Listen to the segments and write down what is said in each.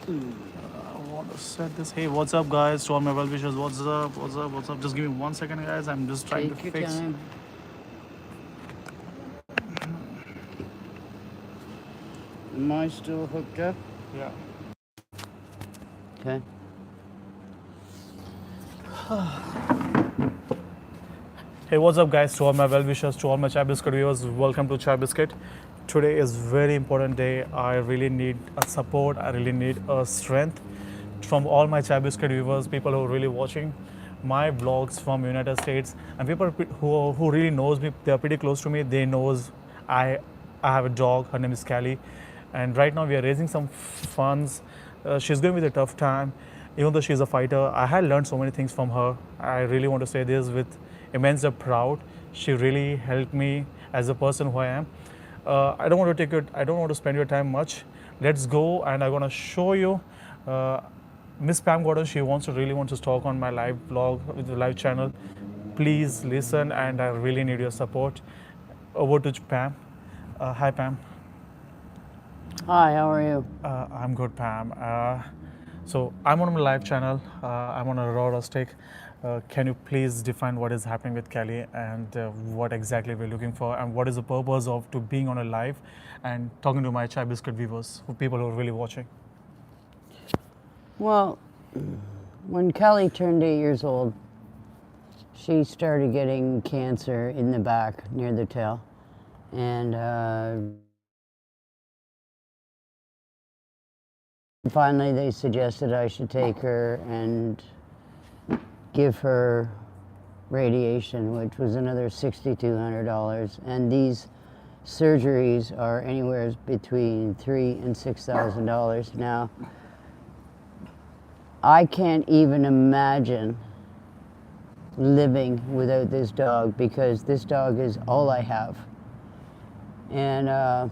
I want to set this. Hey, what's up, guys? To all my well wishers, what's up? What's up? What's up? Just give me 1 second, guys. I'm just trying to Take your fix. time. Am I still hooked up? Yeah. Okay. Hey, what's up, guys? To all my well wishers, to all my Chai Biscuit viewers, welcome to Chai Biscuit. Today is very important day. I really need a support. I really need a strength from all my Chai Biscuit viewers, people who are really watching my vlogs from United States, and people who really knows me. They are pretty close to me. They knows I I have a dog. Her name is Callie, and right now we are raising some funds. She's going with a tough time, even though she's a fighter. I had learned so many things from her. I really want to say this with immense proud. She really helped me as a person who I am. I don't want to take it. I don't want to spend your time much. Let's go, and I'm gonna show you. Uh, Miss Pam Gordon, she really wants to talk on my live blog with the live channel. Please listen, and I really need your support. Over to Pam. Hi, Pam. Hi, how are you? I'm good, Pam. So I'm on my live channel. I'm on a raw rustic. Can you please define what is happening with Kelly and what exactly we're looking for, and what is the purpose of to being on a live and talking to my Chai Biscuit viewers, who people who are really watching? Well, when Kelly turned 8 years old, she started getting cancer in the back near the tail. And finally, they suggested I should take her and give her radiation, which was another $6,200. And these surgeries are anywhere between $3,000 and $6,000. Now, I can't even imagine living without this dog, because this dog is all I have. And I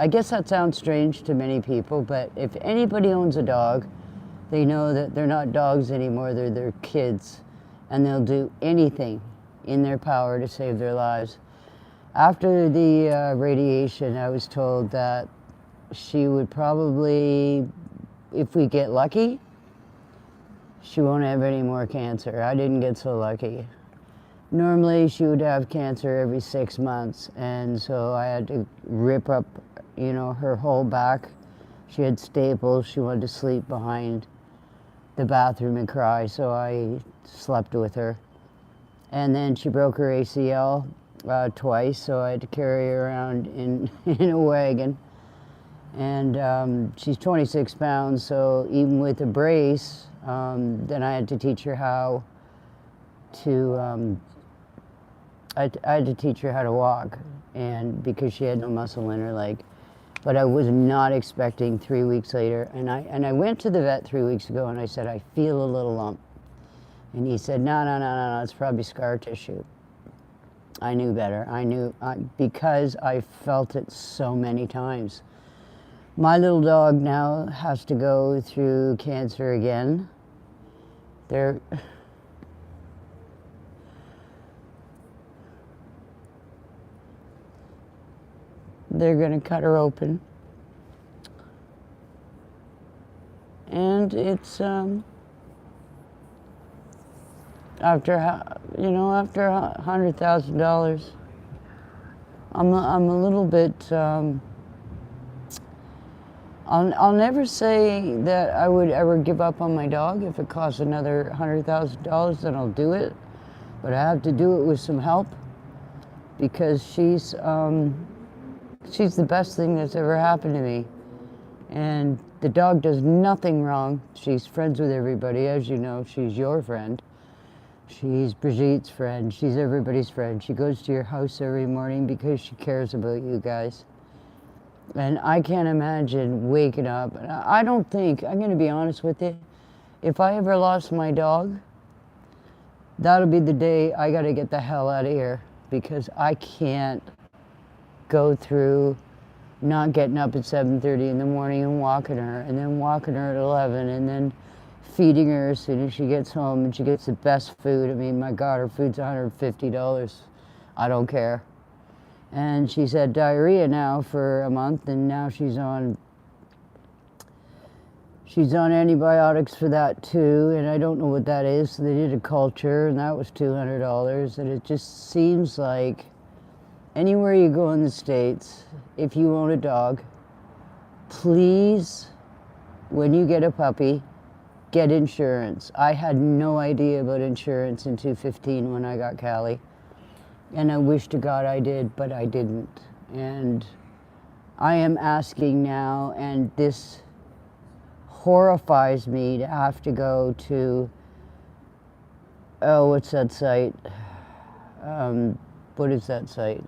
guess that sounds strange to many people, but if anybody owns a dog, they know that they're not dogs anymore, they're their kids, and they'll do anything in their power to save their lives. After the radiation, I was told that she would probably, if we get lucky, she won't have any more cancer. I didn't get so lucky. Normally, she would have cancer every 6 months, and so I had to rip up, her whole back. She had staples. She wanted to sleep behind the bathroom and cry, so I slept with her. And then she broke her ACL twice, so I had to carry her around in, in a wagon. And she's 26 pounds, so even with a brace, then I had to teach her how to, I had to teach her how to walk, and because she had no muscle in her leg. But I was not expecting 3 weeks later, and I went to the vet 3 weeks ago, and I said, I feel a little lump. And he said, no, it's probably scar tissue. I knew better. I knew, because I felt it so many times. My little dog now has to go through cancer again. They're going to cut her open. And it's, after $100,000, I'm a little bit, I'll never say that I would ever give up on my dog. If it costs another $100,000, then I'll do it. But I have to do it with some help, because she's the best thing that's ever happened to me. And the dog does nothing wrong. She's friends with everybody. As you know, she's your friend. She's Brigitte's friend. She's everybody's friend. She goes to your house every morning because she cares about you guys. And I can't imagine waking up. I don't think, I'm going to be honest with you, if I ever lost my dog, that'll be the day I got to get the hell out of here, because I can't go through not getting up at 7:30 in the morning and walking her, and then walking her at 11, and then feeding her as soon as she gets home, and she gets the best food. I mean, my God, her food's $150. I don't care. And she's had diarrhea now for a month, and now she's on She's on antibiotics for that too, and I don't know what that is. So they did a culture, and that was $200. And it just seems like anywhere you go in the States, if you own a dog, please, when you get a puppy, get insurance. I had no idea about insurance in 2015 when I got Callie. And I wish to God I did, but I didn't. And I am asking now, and this horrifies me to have to go to, oh, what's that site? What is that site?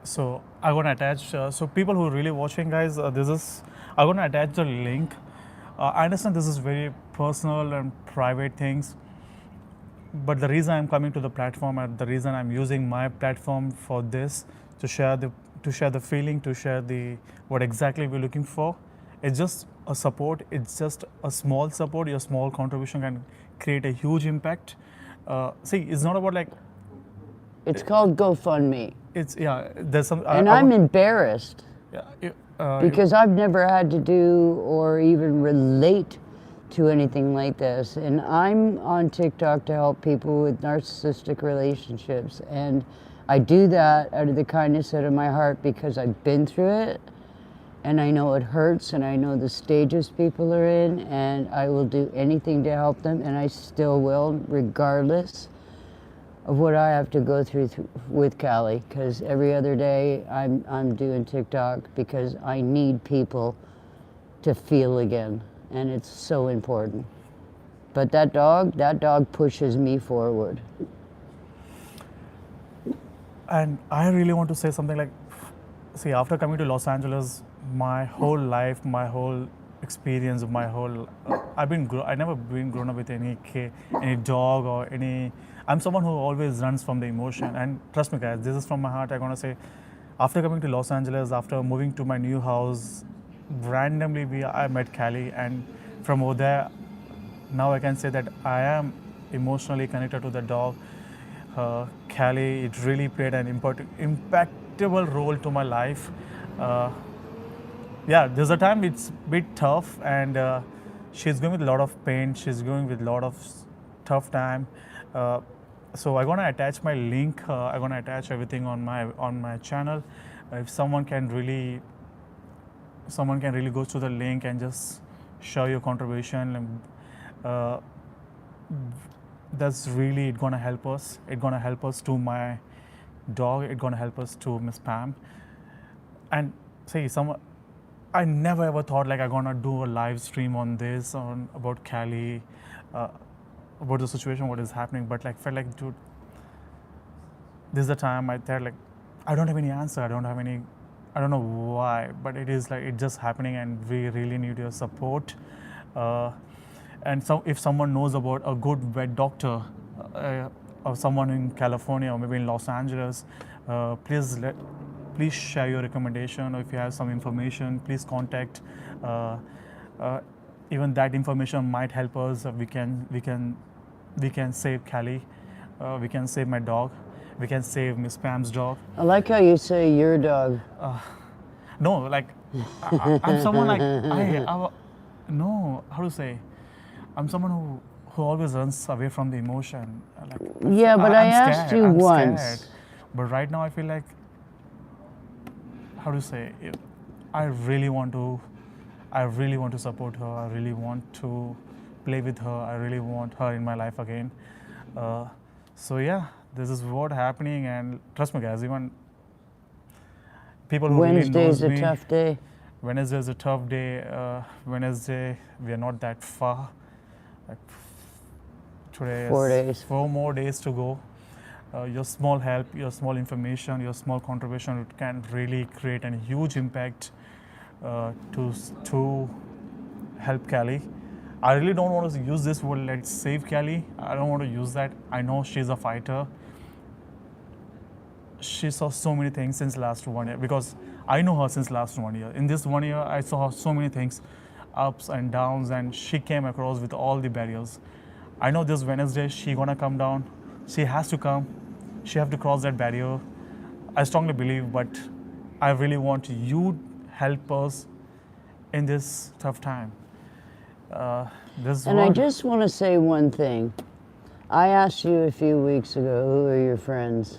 So I'm gonna attach. So people who are really watching, guys, this is. I'm gonna attach the link. I understand this is very personal and private things, but the reason I'm coming to the platform and the reason I'm using my platform for this to share the feeling, to share the what exactly we're looking for. It's just a support. It's just a small support. Your small contribution can create a huge impact. See, it's not about like It's called GoFundMe. it's yeah. There's some And I'm embarrassed yeah, because I've never had to do or even relate to anything like this. And I'm on TikTok to help people with narcissistic relationships. And I do that out of the kindness out of my heart because I've been through it. And I know it hurts, and I know the stages people are in, and I will do anything to help them, and I still will, regardless of what I have to go through with Callie. Because every other day I'm doing TikTok because I need people to feel again, and it's so important. But that dog pushes me forward. And I really want to say something like, see, after coming to Los Angeles, my whole life, my whole experience, my whole, I never been grown up with any dog or any. I'm someone who always runs from the emotion. And trust me, guys, this is from my heart. I'm gonna say, after coming to Los Angeles, after moving to my new house, randomly I met Callie, and from over there, now I can say that I am emotionally connected to the dog. Callie, it really played an impactable role to my life. Yeah, there's a time it's a bit tough, and she's going with a lot of pain. She's going with a lot of tough time. So I'm gonna attach my link. I'm gonna attach everything on my channel. If someone can really go to the link and just show your contribution. That's really it gonna help us. It's gonna help us to my dog. It's gonna help us to Miss Pam. And see, I never ever thought like I'm gonna do a live stream on this about Callie, about the situation, what is happening. But like felt like, dude, this is the time I thought like I don't have any answer. I don't know why, but it is like it's just happening, and we really need your support. And so if someone knows about a good vet doctor, or someone in California or maybe in Los Angeles, please share your recommendation, or if you have some information, please contact. Even that information might help us. We can save Callie. We can save my dog. We can save Miss Pam's dog. I like how you say your dog. No, like I'm someone like no, how to say? I'm someone who always runs away from the emotion. Like, Yeah, but I I'm asked scared, you I'm once. scared. But right now I feel like, how to say? I really want to support her. I really want to play with her. I really want her in my life again. So yeah, this is what happening, and trust me, guys. Even people who Wednesday's really a knows me, tough day. Wednesday is a tough day. Wednesday, we are not that far. Like today 4 is days. 4 more days to go. Your small help, your small information, your small contribution can really create a huge impact to help Callie. I really don't want to use this word, let's save Callie. I don't want to use that. I know she's a fighter. She saw so many things since last 1 year, because I know her since last 1 year. In this 1 year, I saw her so many things, ups and downs, and she came across with all the barriers. I know this Wednesday she gonna come down. She has to come. She have to cross that barrier. I strongly believe, but I really want you help us in this tough time. This And I world, just want to say one thing. I asked you a few weeks ago, who are your friends?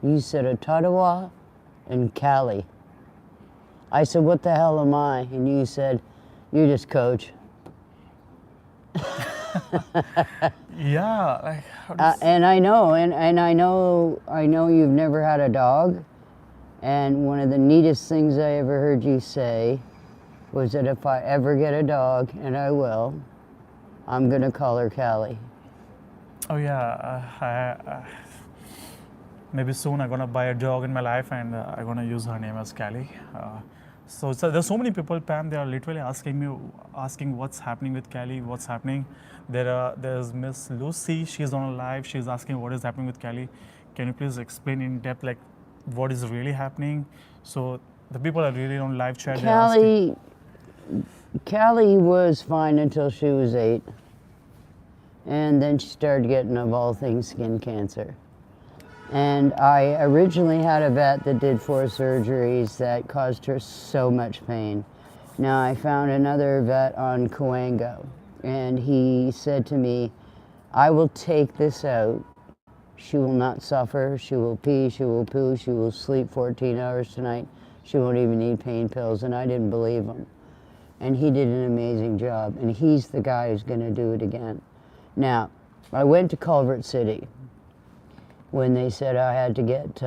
You said Ottawa and Cali. I said, what the hell am I? And you said, you're just coach. yeah, like how does- And I know, and I know you've never had a dog. And one of the neatest things I ever heard you say was that if I ever get a dog, and I will, I'm gonna call her Callie. oh yeah, maybe soon I'm gonna buy a dog in my life and I'm gonna use her name as Callie. So there's so many people, Pam. They are literally asking what's happening with Callie, what's happening. There's Miss Lucy. She's on a live. She's asking what is happening with Callie. Can you please explain in depth like what is really happening? So the people are really on live chat. they're asking- Callie was fine until she was 8. And then she started getting, of all things, skin cancer. And I originally had a vet that did 4 surgeries that caused her so much pain. Now I found another vet on Coango, and he said to me, I will take this out. She will not suffer. She will pee, she will poo, she will sleep 14 hours tonight. She won't even need pain pills, and I didn't believe him. And he did an amazing job, and he's the guy who's gonna do it again. Now, I went to Culver City when they said I had to get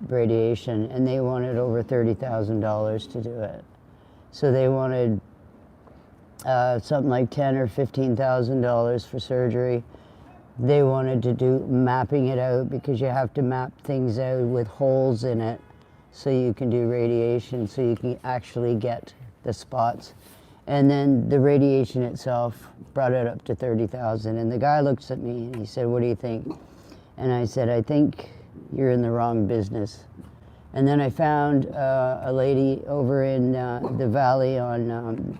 radiation, and they wanted over $30,000 to do it. So they wanted something like $10,000 or $15,000 for surgery. They wanted to do mapping it out because you have to map things out with holes in it so you can do radiation, so you can actually get the spots. And then the radiation itself brought it up to 30,000. And the guy looks at me and he said, what do you think? And I said, I think you're in the wrong business. And then I found a lady over in the valley on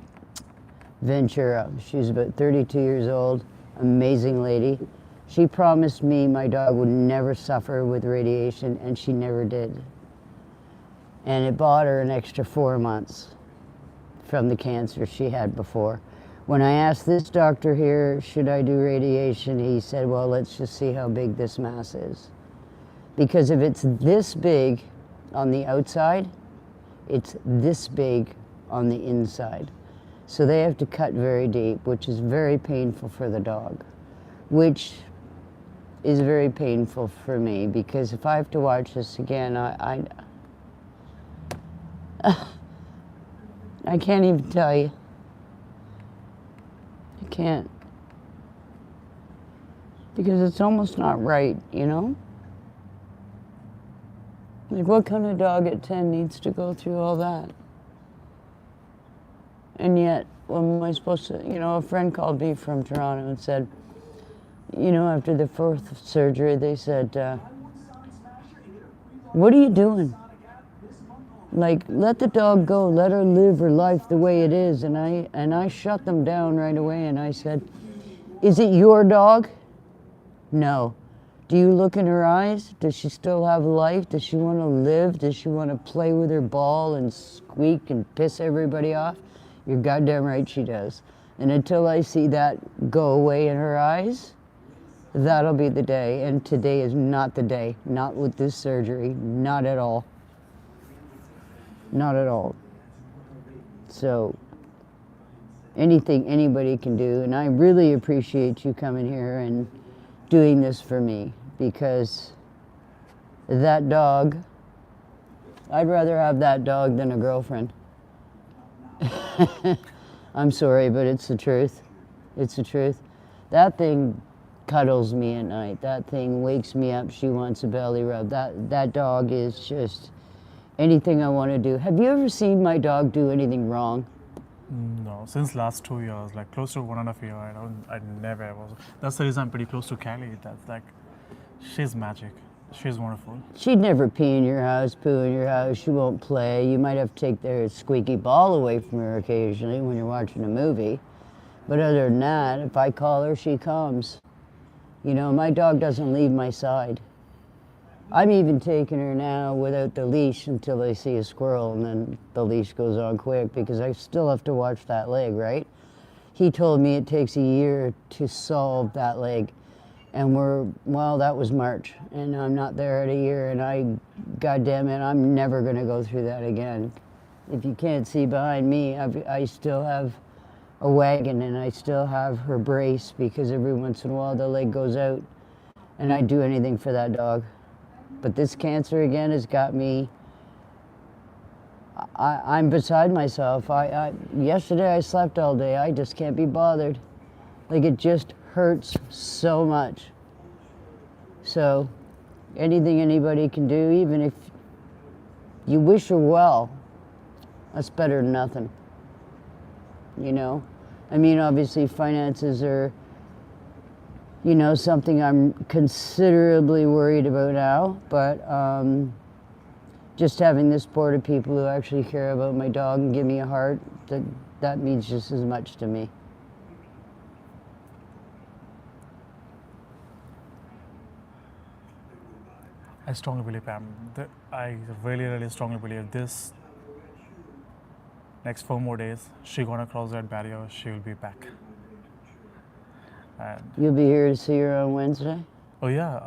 Ventura. She was about 32 years old, amazing lady. She promised me my dog would never suffer with radiation, and she never did. And it bought her an extra 4 months from the cancer she had before. When I asked this doctor here, should I do radiation, he said, well, let's just see how big this mass is. Because if it's this big on the outside, it's this big on the inside. So they have to cut very deep, which is very painful for the dog, which is very painful for me, because if I have to watch this again, I can't even tell you. I can't. Because it's almost not right, you know? Like, what kind of dog at 10 needs to go through all that? And yet, what am I supposed to, you know, a friend called me from Toronto and said, you know, after the 4th surgery, they said, what are you doing? Like, let the dog go, let her live her life the way it is. And I shut them down right away, and I said, is it your dog? No. Do you look in her eyes? Does she still have life? Does she want to live? Does she want to play with her ball and squeak and piss everybody off? You're goddamn right she does. And until I see that go away in her eyes, that'll be the day. And today is not the day. Not with this surgery. Not at all. Not at all. So, anything anybody can do. And I really appreciate you coming here and doing this for me, because that dog, I'd rather have that dog than a girlfriend. I'm sorry, but it's the truth. It's the truth. That thing cuddles me at night. That thing wakes me up. She wants a belly rub. That dog is just anything I want to do. Have you ever seen my dog do anything wrong? No, since last 2 years, like close to 1.5 years, I never was. That's the reason I'm pretty close to Callie. That's like, she's magic. She's wonderful. She'd never pee in your house, poo in your house. She won't play. You might have to take their squeaky ball away from her occasionally when you're watching a movie. But other than that, if I call her, she comes. You know, my dog doesn't leave my side. I'm even taking her now without the leash until I see a squirrel, and then the leash goes on quick because I still have to watch that leg, right? he told me it takes a year to solve that leg. And that was March, and I'm not there at a year, and goddamn it, I'm never gonna go through that again. If you can't see behind me, I still have a wagon, and I still have her brace, because every once in a while the leg goes out, and I'd do anything for that dog. But this cancer again has got me, I'm beside myself. Yesterday I slept all day, I just can't be bothered. Like, it just hurts so much. So anything anybody can do, even if you wish her well, that's better than nothing. You know? I mean, obviously finances are, something I'm considerably worried about now, but just having this board of people who actually care about my dog and give me a heart, that means just as much to me. I strongly believe, Pam. I really, really strongly believe this. Next 4 more days, she gonna cross that barrier. She will be back. And You'll be here to see her on Wednesday? oh yeah,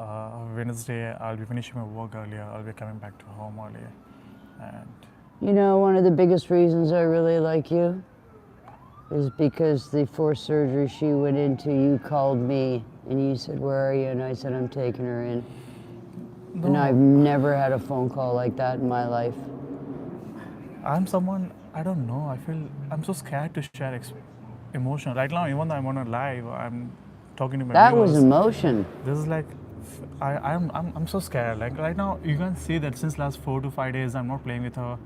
Wednesday I'll be finishing my work earlier. I'll be coming back to home earlier. And One of the biggest reasons I really like you is because the 4th surgery she went into, you called me and you said, "Where are you?" And I said, "I'm taking her in." And I've never had a phone call like that in my life. I'm someone, I don't know. I feel I'm so scared to share emotion. Right now, even though I'm on a live, I'm talking to my That viewers. was emotion. This is like, I'm so scared. Like right now, you can see that since last 4 to 5 days, I'm not playing with her.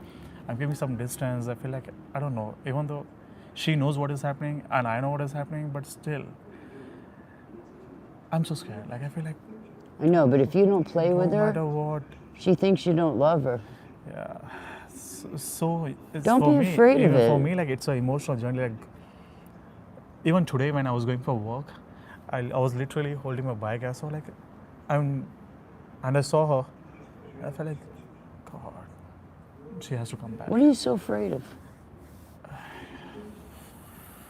I'm giving some distance. I feel like, I don't know, even though she knows what is happening and I know what is happening, but still, I'm so scared. Like, I feel like I know, but if you don't play with no her, matter what, she thinks you don't love her. yeah. So it's Don't for be me, afraid of even it. for me, like it's an emotional journey. Like even today when I was going for work, I was literally holding my bike. I saw like, and I saw her. I felt like, God, she has to come back. What are you so afraid of?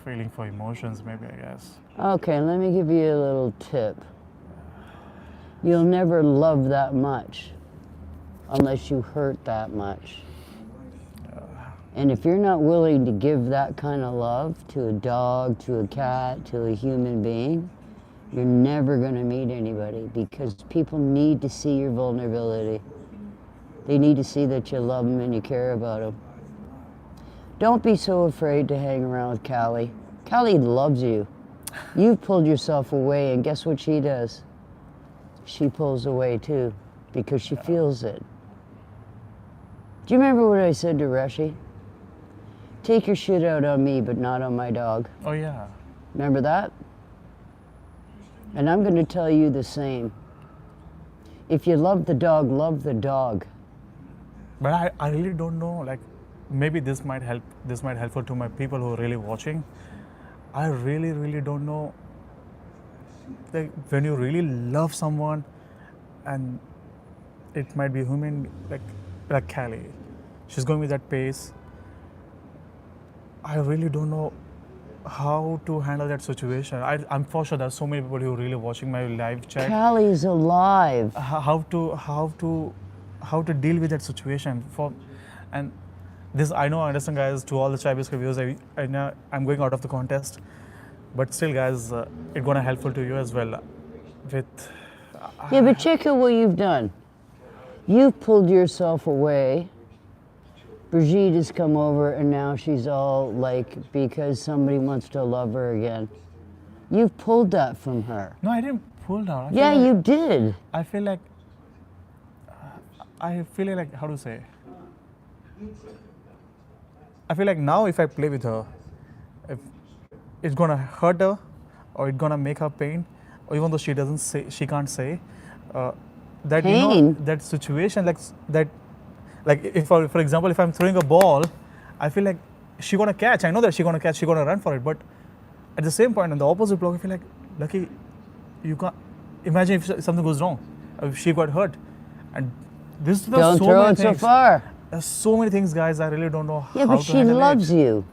Feeling for emotions, maybe, I guess. Okay, let me give you a little tip. You'll never love that much unless you hurt that much. And if you're not willing to give that kind of love to a dog, to a cat, to a human being, you're never going to meet anybody, because people need to see your vulnerability. They need to see that you love them and you care about them. Don't be so afraid to hang around with Callie. Callie loves you. You've pulled yourself away, and guess what she does? She pulls away too, because she feels it. Do you remember what I said to Reshi? Take your shit out on me, but not on my dog. Oh yeah. Remember that? And I'm going to tell you the same. If you love the dog, love the dog. But I really don't know, like maybe this might helpful to my people who are really watching. I really, really don't know, like when you really love someone and it might be human, like Callie, she's going with that pace. I really don't know how to handle that situation. I'm for sure there's so many people who are really watching my live chat. Callie's alive. How to deal with that situation and this I understand, guys. To all the Chai Biscuit viewers, I know I'm going out of the contest, but still, guys, it's gonna helpful to you as well. Yeah, but check out what you've done. You've pulled yourself away. Brigitte has come over, and now she's all like, because somebody wants to love her again. You've pulled that from her. No, I didn't pull down. Yeah, you did. I feel like how to say. I feel like now if I play with her, if it's gonna hurt her, or it's gonna make her pain, or even though she can't say, that Pain? That situation like if for example if I'm throwing a ball, I feel like she's gonna catch. I know that she's gonna catch. She's gonna run for it. But at the same point, on the opposite block, I feel like, Lucky, you can't imagine if something goes wrong, if she got hurt, and this is Don't so throw many it so things. far. There's so many things, guys. I really don't know Yeah, how but to she handle loves it. you.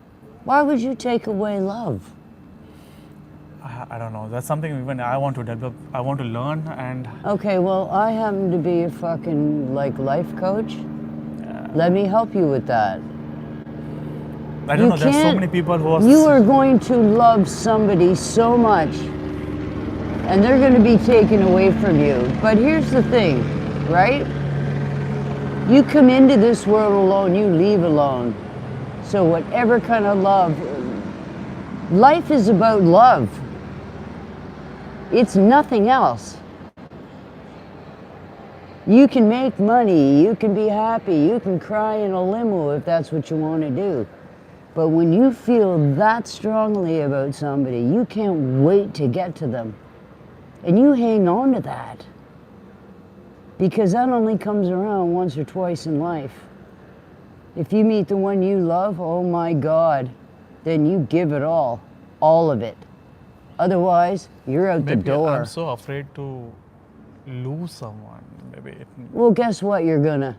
Why would you take away love? I don't know. That's something even I want to develop. I want to learn, and Okay, well, I happen to be a fucking like life coach. Let me help you with that. I don't know. There's so many people who are. You are going to love somebody so much, and they're going to be taken away from you. But here's the thing, right? You come into this world alone, you leave alone. So whatever kind of love, life is about love. It's nothing else. You can make money, you can be happy, you can cry in a limo if that's what you want to do. But when you feel that strongly about somebody, you can't wait to get to them. And you hang on to that. Because that only comes around once or twice in life. If you meet the one you love, oh my God, then you give it all of it. Otherwise, you're out the Maybe door. I'm so afraid to lose someone. Maybe. Well, guess what? You're gonna.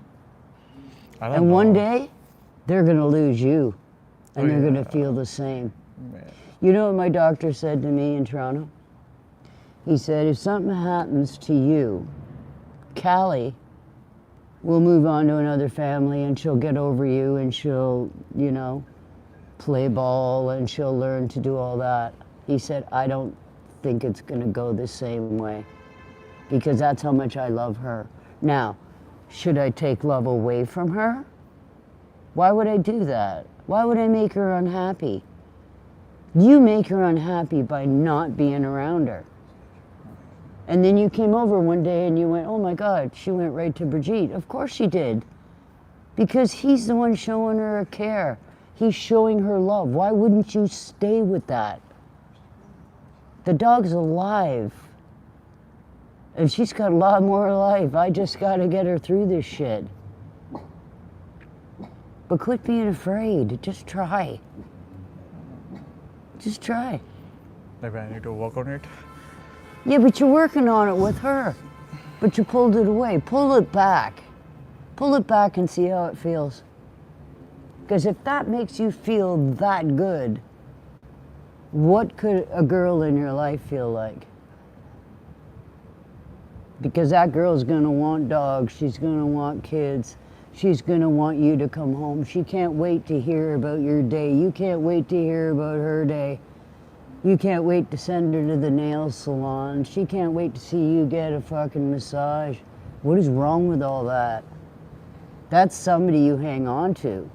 I don't And know. one day, they're gonna lose you. And Oh, they're yeah. gonna feel the same. Man. You know what my doctor said to me in Toronto? He said, if something happens to you, Callie will move on to another family and she'll get over you and she'll, you know, play ball and she'll learn to do all that. He said, I don't think it's gonna go the same way because that's how much I love her. Now, should I take love away from her? Why would I do that? Why would I make her unhappy? You make her unhappy by not being around her. And then you came over one day and you went, oh my God, she went right to Brigitte. Of course she did. Because he's the one showing her a care. He's showing her love. Why wouldn't you stay with that? The dog's alive. And she's got a lot more life. I just got to get her through this shit. But quit being afraid. Just try. Just try. Maybe I need to work on it. Yeah, but you're working on it with her. But you pulled it away. Pull it back. Pull it back and see how it feels. Because if that makes you feel that good, what could a girl in your life feel like? Because that girl's gonna want dogs, she's gonna want kids, she's gonna want you to come home. She can't wait to hear about your day. You can't wait to hear about her day. You can't wait to send her to the nail salon. She can't wait to see you get a fucking massage. What is wrong with all that? That's somebody you hang on to.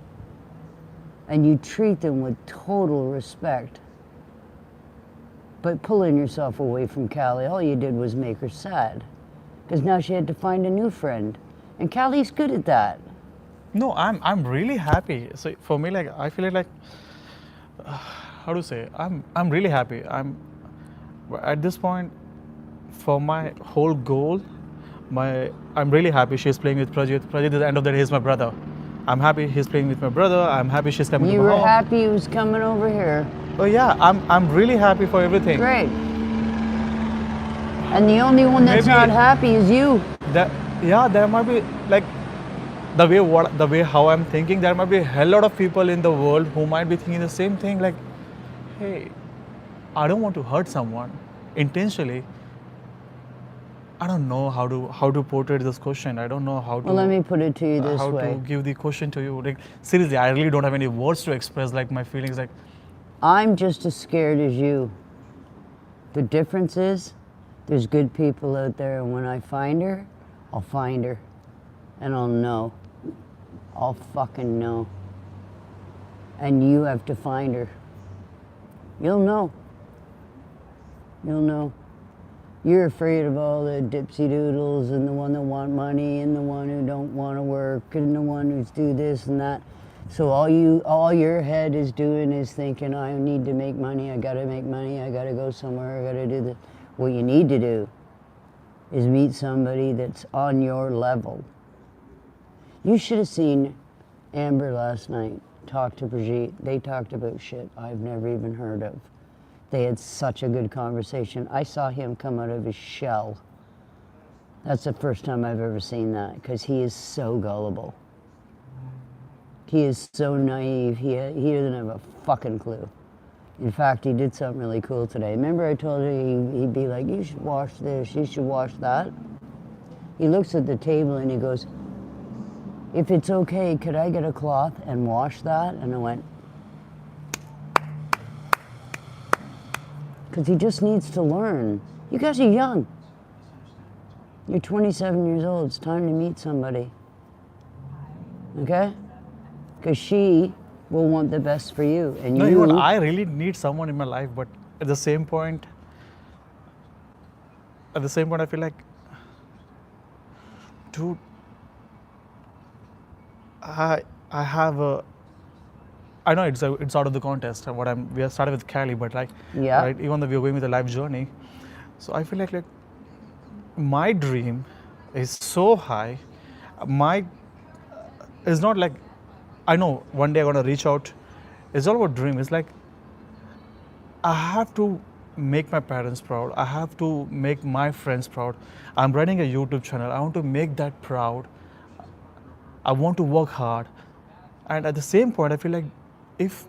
And you treat them with total respect. But pulling yourself away from Callie, all you did was make her sad. Because now she had to find a new friend. And Callie's good at that. No, I'm really happy. So for me, like I feel like how to say? I'm really happy. I'm at this point for my whole goal. I'm really happy she's playing with Prajit. Prajit at the end of the day is my brother. I'm happy he's playing with my brother. I'm happy she's coming You to were my home. happy he was coming over here. Oh yeah, I'm really happy for everything. Great. And the only one that's Maybe- not happy is you. There might be like the way how I'm thinking. There might be a hell lot of people in the world who might be thinking the same thing. Like, hey, I don't want to hurt someone intentionally. I don't know how to portray this question. I don't know how to. Well, let me put it to you this how way. to give the question to you. Like seriously, I really don't have any words to express like my feelings. Like I'm just as scared as you. The difference is, there's good people out there, and when I find her, I'll find her. And I'll know. I'll fucking know. And you have to find her. You'll know. You'll know. You're afraid of all the dipsy doodles and the one that want money and the one who don't want to work and the one who's do this and that. So all your head is doing is thinking, I need to make money, I gotta make money, I gotta go somewhere, I gotta do this. What you need to do is meet somebody that's on your level. You should have seen Amber last night talk to Brigitte. They talked about shit I've never even heard of. They had such a good conversation. I saw him come out of his shell. That's the first time I've ever seen that, because he is so gullible. He is so naive. He doesn't have a fucking clue. In fact, he did something really cool today. Remember I told you he'd be like, you should wash this, you should wash that? He looks at the table and he goes, if it's okay, could I get a cloth and wash that? And I went, because he just needs to learn. You guys are young. You're 27 years old. It's time to meet somebody. Okay? Because she will want the best for you. And No, you... even I really need someone in my life, but at the same point, I feel like, dude, I have a. I know it's out of the contest. We have started with Cali, but like, Yeah. right, even though we are going with a life journey, so I feel like my dream is so high. My it's not like I know one day I'm gonna reach out. It's all about dream. It's like I have to make my parents proud. I have to make my friends proud. I'm running a YouTube channel. I want to make that proud. I want to work hard, and at the same point, I feel like if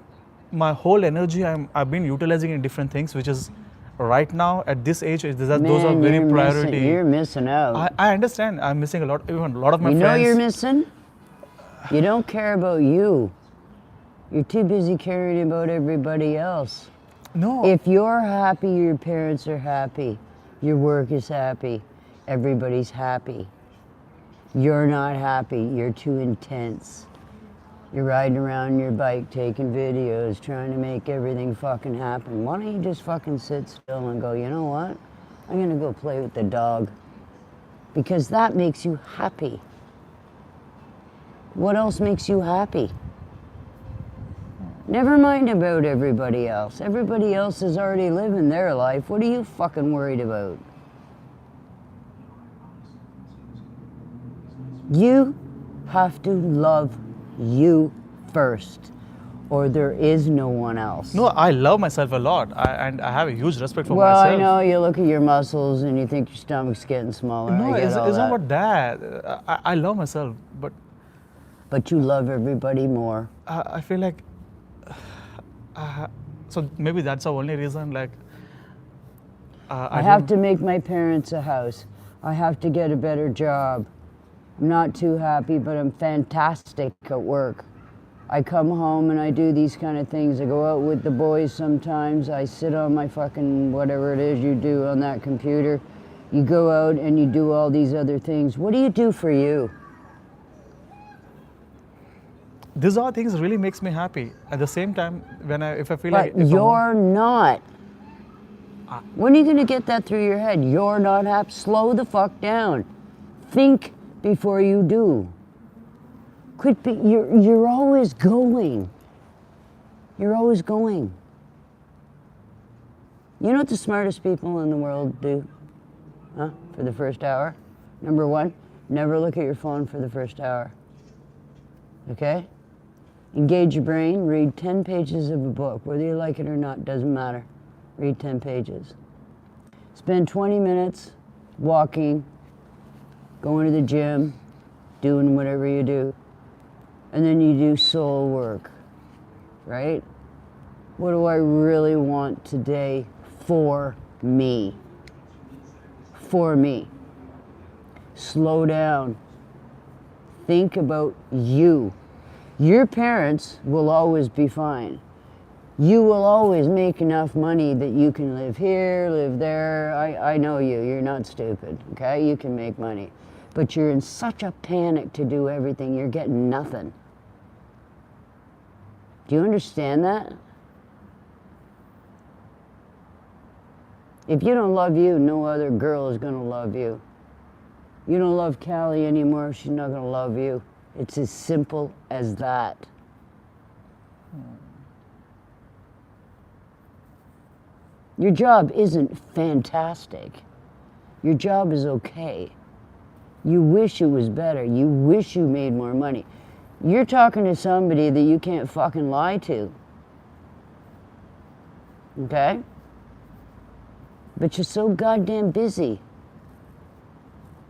my whole energy I've been utilizing in different things, which is right now at this age, those are Man, very you're priority. You're missing out. I understand. I'm missing a lot. Even a lot of my You know friends. you're missing? You don't care about you. You're too busy caring about everybody else. No. If you're happy, your parents are happy. Your work is happy. Everybody's happy. You're not happy. You're too intense. You're riding around your bike, taking videos, trying to make everything fucking happen. Why don't you just fucking sit still and go, you know what? I'm gonna go play with the dog. Because that makes you happy. What else makes you happy? Never mind about everybody else. Everybody else is already living their life. What are you fucking worried about? You have to love you first, or there is no one else. No, I love myself a lot, and I have a huge respect for Well, myself. I know you look at your muscles and you think your stomach's getting smaller. No, I get it's all not that. about that. I love myself, but you love everybody more. I feel like. So maybe that's the only reason. Like, I have to make my parents a house. I have to get a better job. I'm not too happy, but I'm fantastic at work. I come home and I do these kind of things. I go out with the boys sometimes. I sit on my fucking whatever it is you do on that computer. You go out and you do all these other things. What do you do for you? These are things really makes me happy. At the same time, if I feel But like if you're not. When are you going to get that through your head? You're not happy. Slow the fuck down. Think before you do. Quit be. You're always going. You're always going. You know what the smartest people in the world do? Huh? For the first hour? Number one, never look at your phone for the first hour. Okay? Engage your brain, read 10 pages of a book. Whether you like it or not, doesn't matter. Read 10 pages. Spend 20 minutes walking, going to the gym, doing whatever you do. And then you do soul work, right? What do I really want today for me? For me. Slow down. Think about you. Your parents will always be fine. You will always make enough money that you can live here, live there. I know you. You're not stupid, okay? You can make money. But you're in such a panic to do everything, you're getting nothing. Do you understand that? If you don't love you, no other girl is going to love you. You don't love Callie anymore, she's not going to love you. It's as simple as that. Your job isn't fantastic. Your job is okay. You wish it was better. You wish you made more money. You're talking to somebody that you can't fucking lie to. Okay? But you're so goddamn busy.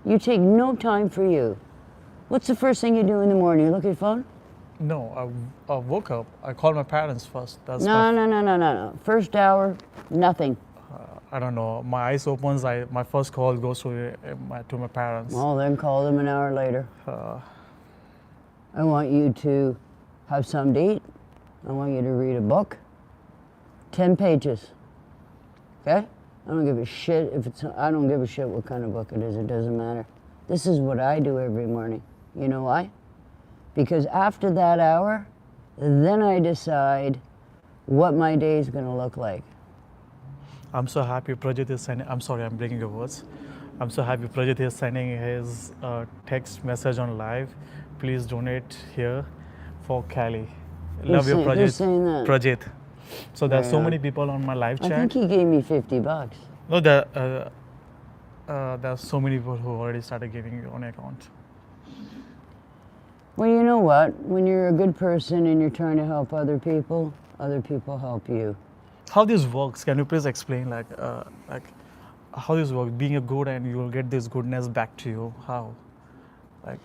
You take no time for you. What's the first thing you do in the morning? You look at your phone? No, I woke up. I called my parents first. That's No, my, no, no, no, no, no. First hour, nothing. I don't know. My eyes opens. My first call goes to my parents. Well, then call them an hour later. I want you to have something to eat. I want you to read a book. 10 pages. Okay? I don't give a shit if it's, I don't give a shit what kind of book it is. It doesn't matter. This is what I do every morning. You know why? Because after that hour, then I decide what my day is going to look like. I'm so happy Prajit is sending. I'm sorry, I'm breaking your words. I'm so happy Prajit is sending his text message on live. Please donate here for Cali. Love you, Prajit. Who's saying that? Prajit. So there's so Right on. many people on my live I chat. think he gave me $50. No, there's so many people who already started giving you on account. Well, you know what? When you're a good person and you're trying to help other people help you. How this works? Can you please explain, like how this works? Being a good and you will get this goodness back to you. How? Like,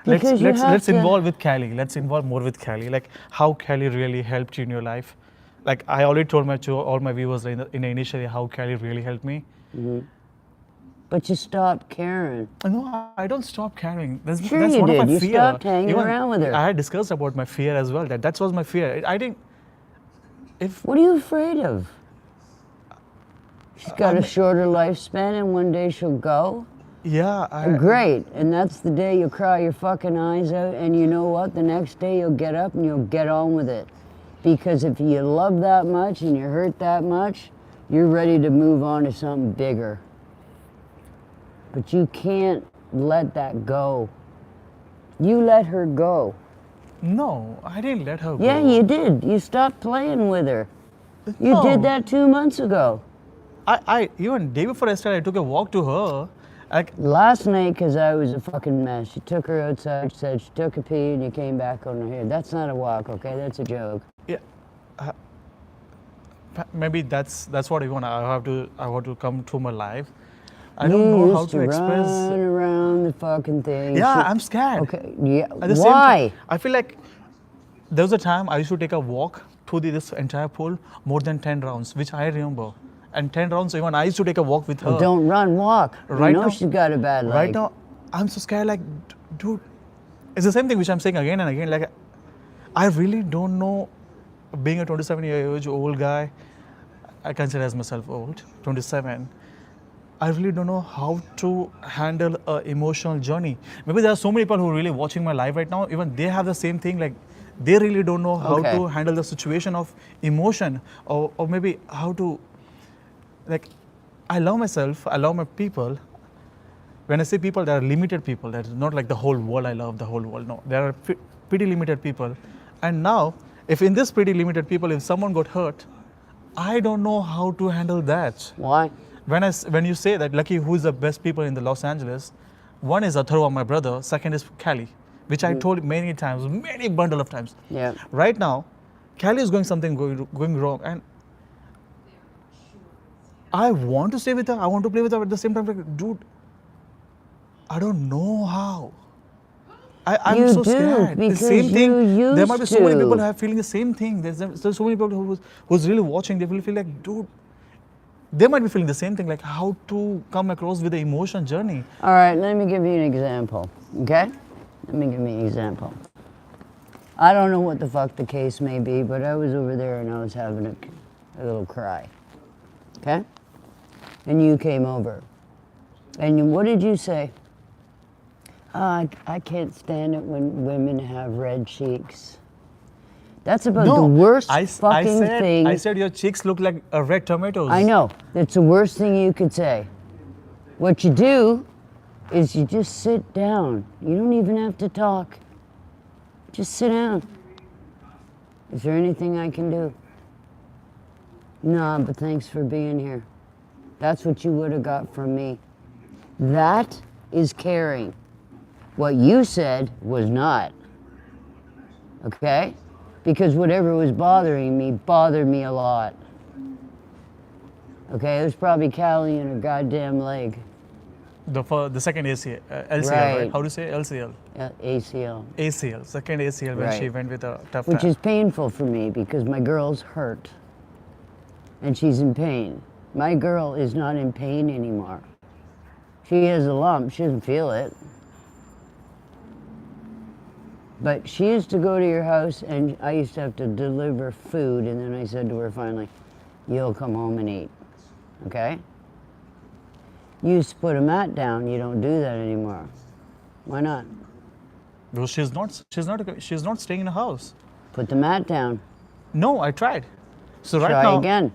Because you have let's to- involve with Cali. Let's involve more with Cali. Like how Cali really helped you in your life. Like I already told all my viewers in initially how Cali really helped me. But you stopped caring. No, I don't stop caring. That's Sure that's you one did. of my You fear. stopped hanging Even around with her. I had discussed about my fear as well. That was my fear. I didn't. If What are you afraid of? She's got a shorter lifespan and one day she'll go. yeah, Great. And that's the day you'll cry your fucking eyes out, and you know what? The next day you'll get up and you'll get on with it. Because if you love that much and you hurt that much, you're ready to move on to something bigger. But you can't let that go. You let her go. no, I didn't let her go. Yeah, you did. You stopped playing with her. You No. did that 2 months ago. I even day before yesterday, I took a walk to her. Like Last night, because I was a fucking mess, you took her outside, she said she took a pee, and you came back on her hair. That's not a walk, okay? That's a joke. yeah, maybe that's what you want. I have to come to my life. I don't You know how used to express. run around the fucking thing. Yeah, She- I'm scared. Okay, yeah. At the same Why? time, I feel like there was a time I used to take a walk through this entire pool more than 10 rounds, which I remember. And 10 rounds, even I used to take a walk with her. Don't run, walk. Right you know now- she's got a bad leg. Right now, I'm so scared. Like, dude, it's the same thing which I'm saying again and again. Like, I really don't know. Being a 27-year-old guy, I consider as myself old, 27. I really don't know how to handle an emotional journey. Maybe there are so many people who are really watching my live right now. Even they have the same thing. Like, they really don't know how Okay. to handle the situation of emotion, or maybe how to. Like, I love myself. I love my people. When I say people, there are limited people. That's not like the whole world. I love the whole world. No, there are pretty limited people. And now, if in this pretty limited people, if someone got hurt, I don't know how to handle that. Why? When you say that, Lucky, who is the best people in the Los Angeles? One is Atharva, my brother. Second is Cali, which I told many times, many bundle of times. Yeah. Right now, Cali is going wrong, and I want to stay with her. I want to play with her at the same time. Like, dude, I don't know how. I'm You so do, scared. The because same thing. you There might be used so many to. people who are feeling the same thing. There's so many people who's really watching. They will feel like, dude, they might be feeling the same thing. Like how to come across with the emotion journey. All right, let me give you an example, okay? Let me give me an example. I don't know what the fuck the case may be, but I was over there and I was having a little cry, okay? And you came over. And what did you say? I can't stand it when women have red cheeks. That's about the worst fucking thing. I said your cheeks look like red tomatoes. I know. That's the worst thing you could say. What you do is you just sit down. You don't even have to talk. Just sit down. Is there anything I can do? Nah, but thanks for being here. That's what you would have got from me. That is caring. What you said was not. Okay? Because whatever was bothering me bothered me a lot. Okay, it was probably Callie and her goddamn leg. The second ACL, LCL, right? Right. How do you say LCL? ACL. ACL, second ACL when she Right. went with a tough Which time. is painful for me because my girl's hurt and she's in pain. My girl is not in pain anymore. She has a lump, she doesn't feel it. But she used to go to your house and I used to have to deliver food, and then I said to her finally, "You'll come home and eat, okay?" You used to put a mat down, you don't do that anymore. Why not? Because she's not staying in a house. Put the mat down. No, I tried. So right Try now, again.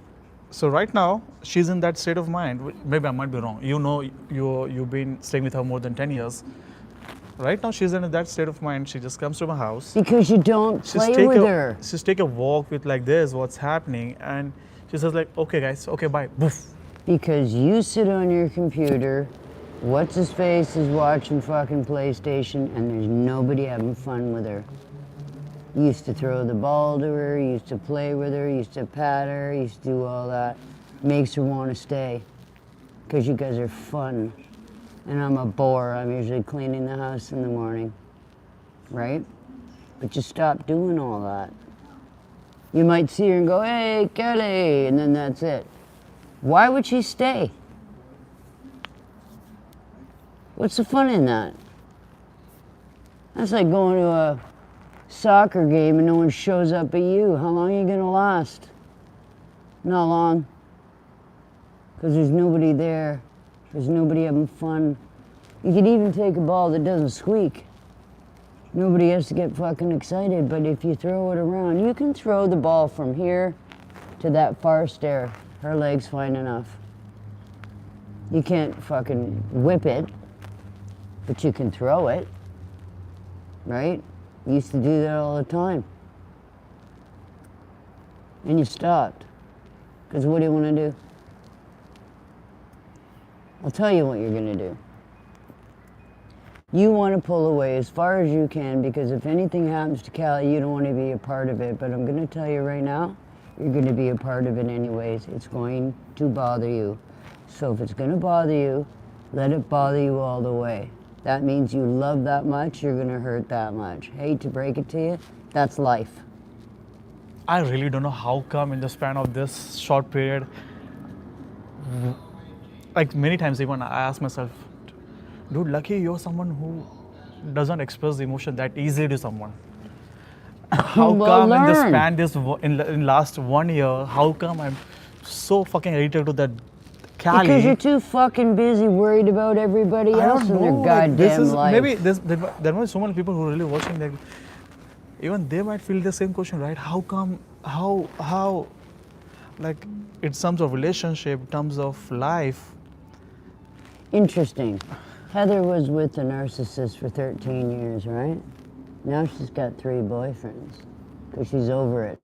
So right now, she's in that state of mind. Maybe I might be wrong. You know, you've been staying with her more than 10 years. Right now, she's in that state of mind. She just comes to my house. Because you don't play with her. She's take a walk with like this, what's happening, and she says like, okay guys, okay bye, boof. Because you sit on your computer, what's his face is watching fucking PlayStation, and there's nobody having fun with her. You used to throw the ball to her, you used to play with her, you used to pat her, you used to do all that. Makes her want to stay. Because you guys are fun. And I'm a bore. I'm usually cleaning the house in the morning. Right? But you stop doing all that. You might see her and go, "Hey, Kelly," and then that's it. Why would she stay? What's the fun in that? That's like going to a soccer game and no one shows up but you. How long are you gonna last? Not long. Because there's nobody there. There's nobody having fun. You could even take a ball that doesn't squeak. Nobody has to get fucking excited, but if you throw it around, you can throw the ball from here to that far stair. Her leg's fine enough. You can't fucking whip it, but you can throw it, right? You used to do that all the time. And you stopped. Because what do you want to do? I'll tell you what you're going to do. You want to pull away as far as you can, because if anything happens to Callie, you don't want to be a part of it. But I'm going to tell you right now, you're going to be a part of it anyways. It's going to bother you. So if it's going to bother you, let it bother you all the way. That means you love that much, you're going to hurt that much. Hate to break it to you, that's life. I really don't know how come in the span of this short period, like many times even I ask myself, dude, lucky you're someone who doesn't express the emotion that easily to someone. How Well, come in the learn. span in last 1 year, how come I'm so fucking addicted to that Cali? Because you're too fucking busy worried about everybody I else don't in their know, like, this goddamn is, life. maybe there might be so many people who are really watching that. Even they might feel the same question, right? How come, how, like, in terms of relationship, in terms of life. Interesting. Heather was with a narcissist for 13 years, right? Now she's got 3 boyfriends because she's over it.